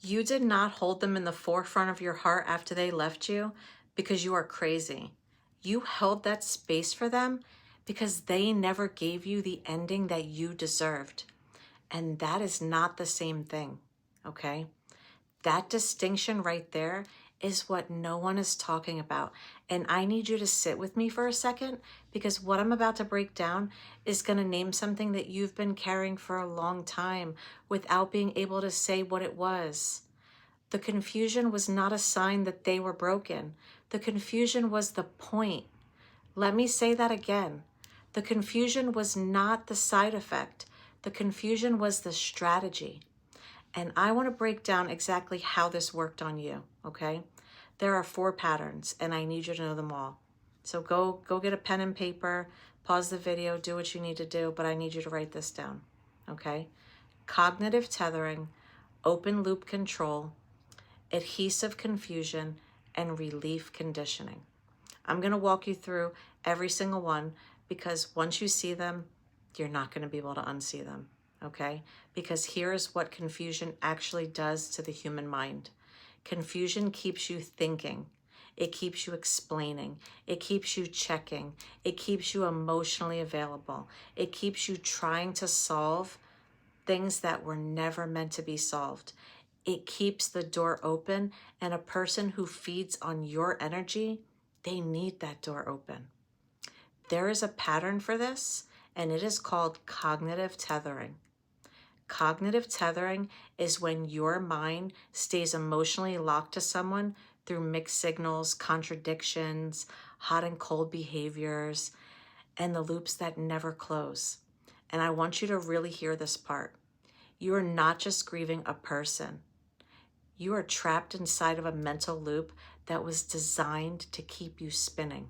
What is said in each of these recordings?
You did not hold them in the forefront of your heart after they left you because you are crazy. You held that space for them because they never gave you the ending that you deserved. And that is not the same thing, okay? That distinction right there is what no one is talking about. And I need you to sit with me for a second because what I'm about to break down is going to name something that you've been carrying for a long time without being able to say what it was. The confusion was not a sign that they were broken. The confusion was the point. Let me say that again. The confusion was not the side effect. The confusion was the strategy. And I want to break down exactly how this worked on you, okay? There are 4 patterns, and I need you to know them all. So go get a pen and paper, pause the video, do what you need to do, but I need you to write this down, okay? Cognitive tethering, open loop control, adhesive confusion, and relief conditioning. I'm going to walk you through every single one because once you see them, you're not going to be able to unsee them, okay? Because here's what confusion actually does to the human mind. Confusion keeps you thinking. It keeps you explaining. It keeps you checking. It keeps you emotionally available. It keeps you trying to solve things that were never meant to be solved. It keeps the door open, and a person who feeds on your energy, they need that door open. There is a pattern for this, and it is called cognitive tethering. Cognitive tethering is when your mind stays emotionally locked to someone through mixed signals, contradictions, hot and cold behaviors, and the loops that never close. And I want you to really hear this part. You are not just grieving a person. You are trapped inside of a mental loop that was designed to keep you spinning.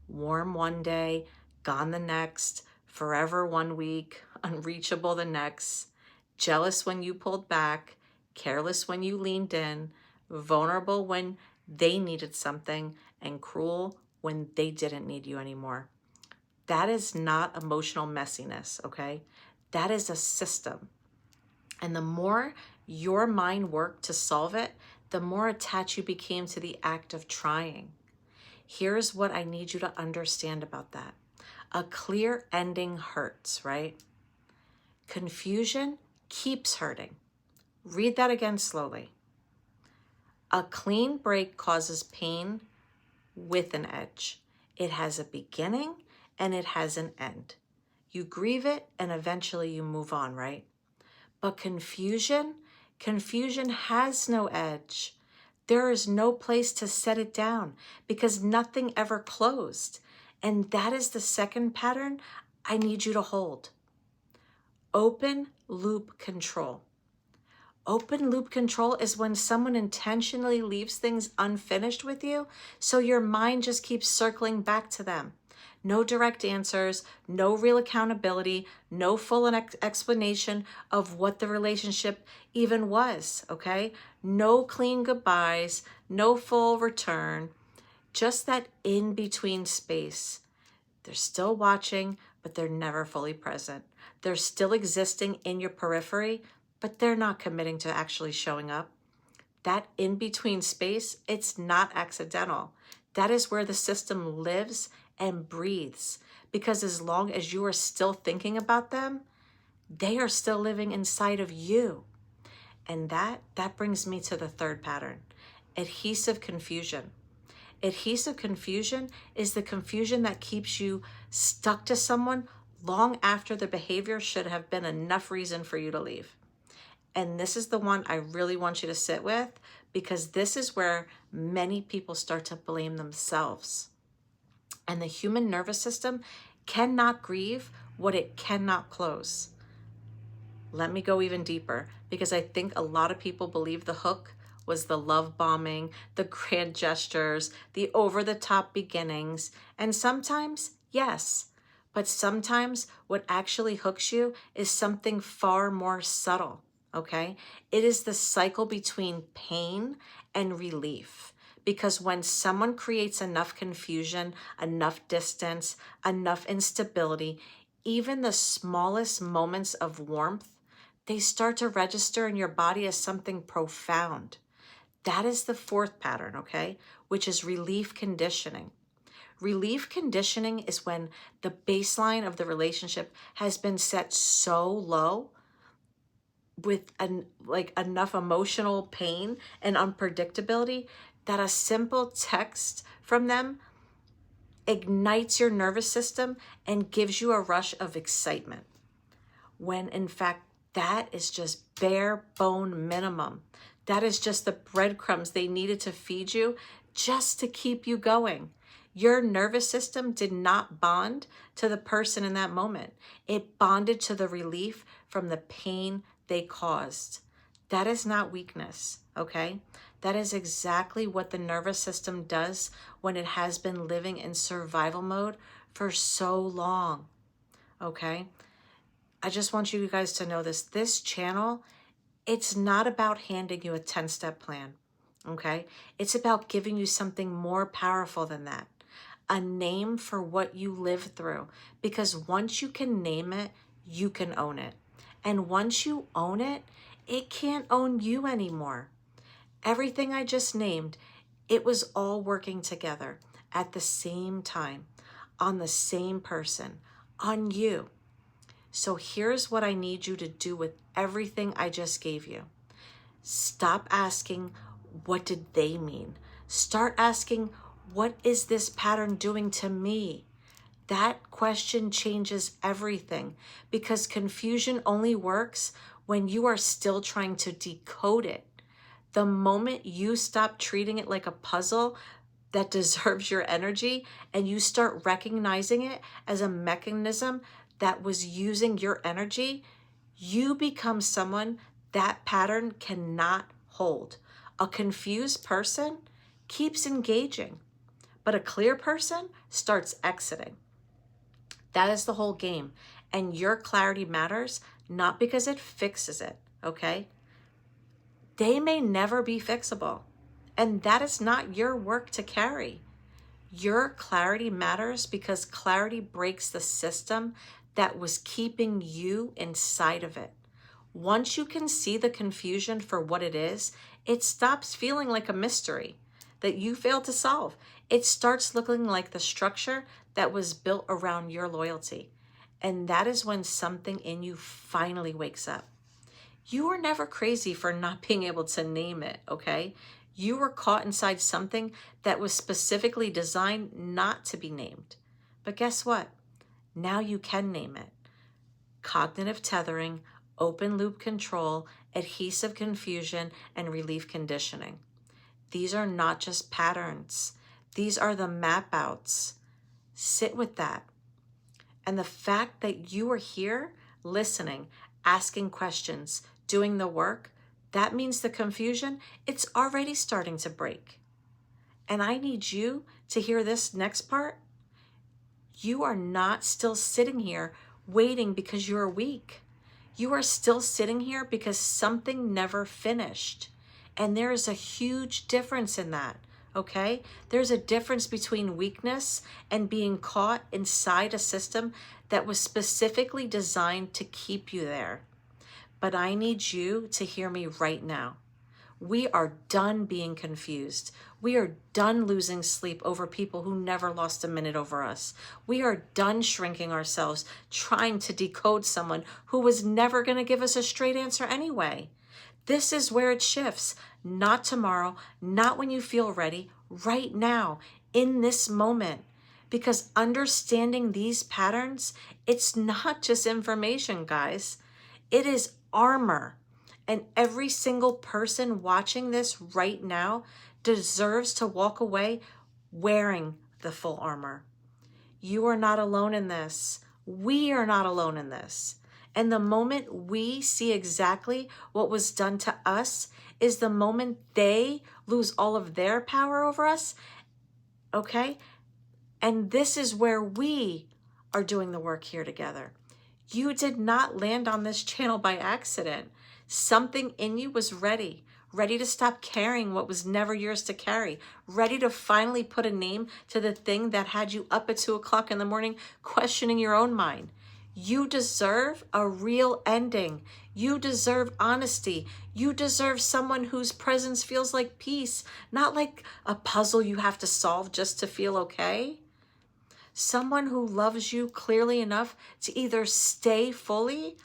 Warm one day, gone the next, forever one week, unreachable the next, jealous when you pulled back, careless when you leaned in, vulnerable when they needed something, and cruel when they didn't need you anymore. That is not emotional messiness, okay? That is a system. And the more your mind worked to solve it, the more attached you became to the act of trying. Here's what I need you to understand about that. A clear ending hurts, right? Confusion keeps hurting. Read that again slowly. A clean break causes pain with an edge. It has a beginning and it has an end. You grieve it and eventually you move on, right? But confusion has no edge. There is no place to set it down because nothing ever closed. And that is the second pattern I need you to hold. Open loop control. Open loop control is when someone intentionally leaves things unfinished with you, so your mind just keeps circling back to them. No direct answers, no real accountability, no full explanation of what the relationship even was, okay? No clean goodbyes, no full return, just that in-between space. They're still watching, but they're never fully present. They're still existing in your periphery, but they're not committing to actually showing up. That in-between space, it's not accidental. That is where the system lives and breathes. Because as long as you are still thinking about them, they are still living inside of you. And that brings me to the third pattern, adhesive confusion. Adhesive confusion is the confusion that keeps you stuck to someone long after the behavior should have been enough reason for you to leave. And this is the one I really want you to sit with because this is where many people start to blame themselves. And the human nervous system cannot grieve what it cannot close. Let me go even deeper because I think a lot of people believe the hook was the love bombing, the grand gestures, the over-the-top beginnings, and sometimes, yes, but sometimes what actually hooks you is something far more subtle, okay? It is the cycle between pain and relief. Because when someone creates enough confusion, enough distance, enough instability, even the smallest moments of warmth they start to register in your body as something profound. That is the fourth pattern, okay? Which is relief conditioning. Relief conditioning is when the baseline of the relationship has been set so low with enough emotional pain and unpredictability that a simple text from them ignites your nervous system and gives you a rush of excitement. When in fact, that is just bare bone minimum. That is just the breadcrumbs they needed to feed you just to keep you going. Your nervous system did not bond to the person in that moment. It bonded to the relief from the pain they caused. That is not weakness, okay? That is exactly what the nervous system does when it has been living in survival mode for so long, okay? I just want you guys to know this. This channel, it's not about handing you a 10-step plan, okay? It's about giving you something more powerful than that. A name for what you live through. Because once you can name it, you can own it. And once you own it, it can't own you anymore. Everything I just named, it was all working together at the same time, on the same person, on you. So here's what I need you to do with everything I just gave you. Stop asking, what did they mean? Start asking, what is this pattern doing to me? That question changes everything, because confusion only works when you are still trying to decode it. The moment you stop treating it like a puzzle that deserves your energy and you start recognizing it as a mechanism that was using your energy, you become someone that pattern cannot hold. A confused person keeps engaging, but a clear person starts exiting. That is the whole game. And your clarity matters not because it fixes it, okay? They may never be fixable, and that is not your work to carry. Your clarity matters because clarity breaks the system that was keeping you inside of it. Once you can see the confusion for what it is, it stops feeling like a mystery that you failed to solve. It starts looking like the structure that was built around your loyalty. And that is when something in you finally wakes up. You were never crazy for not being able to name it, okay? You were caught inside something that was specifically designed not to be named. But guess what? Now you can name it. Cognitive tethering, open loop control, adhesive confusion, and relief conditioning. These are not just patterns. These are the map outs. Sit with that. And the fact that you are here listening, asking questions, doing the work, that means the confusion, it's already starting to break. And I need you to hear this next part. You are not still sitting here waiting because you're weak. You are still sitting here because something never finished. And there is a huge difference in that, okay? There's a difference between weakness and being caught inside a system that was specifically designed to keep you there. But I need you to hear me right now. We are done being confused. We are done losing sleep over people who never lost a minute over us. We are done shrinking ourselves, trying to decode someone who was never going to give us a straight answer anyway. This is where it shifts. Not tomorrow, not when you feel ready, right now, in this moment. Because understanding these patterns, it's not just information, guys. It is armor. And every single person watching this right now deserves to walk away wearing the full armor. You are not alone in this. We are not alone in this. And the moment we see exactly what was done to us is the moment they lose all of their power over us, okay? And this is where we are doing the work here together. You did not land on this channel by accident. Something in you was ready to stop carrying what was never yours to carry, ready to finally put a name to the thing that had you up at 2 o'clock in the morning questioning your own mind. You deserve a real ending. You deserve honesty. You deserve someone whose presence feels like peace, not like a puzzle you have to solve just to feel okay. Someone who loves you clearly enough to either stay fully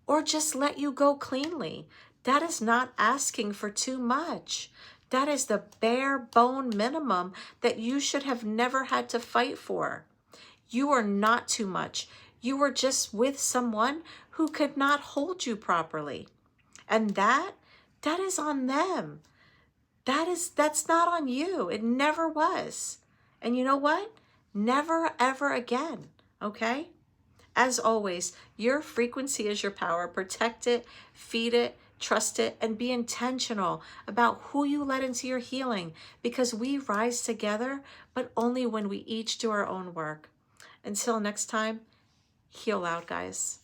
or just let you go cleanly. That is not asking for too much. That is the bare bone minimum that you should have never had to fight for. You are not too much. You were just with someone who could not hold you properly. And that is on them. That's not on you. It never was. And you know what? Never ever again. Okay? As always, your frequency is your power. Protect it, feed it, trust it, and be intentional about who you let into your healing, because we rise together, but only when we each do our own work. Until next time, heal out, guys.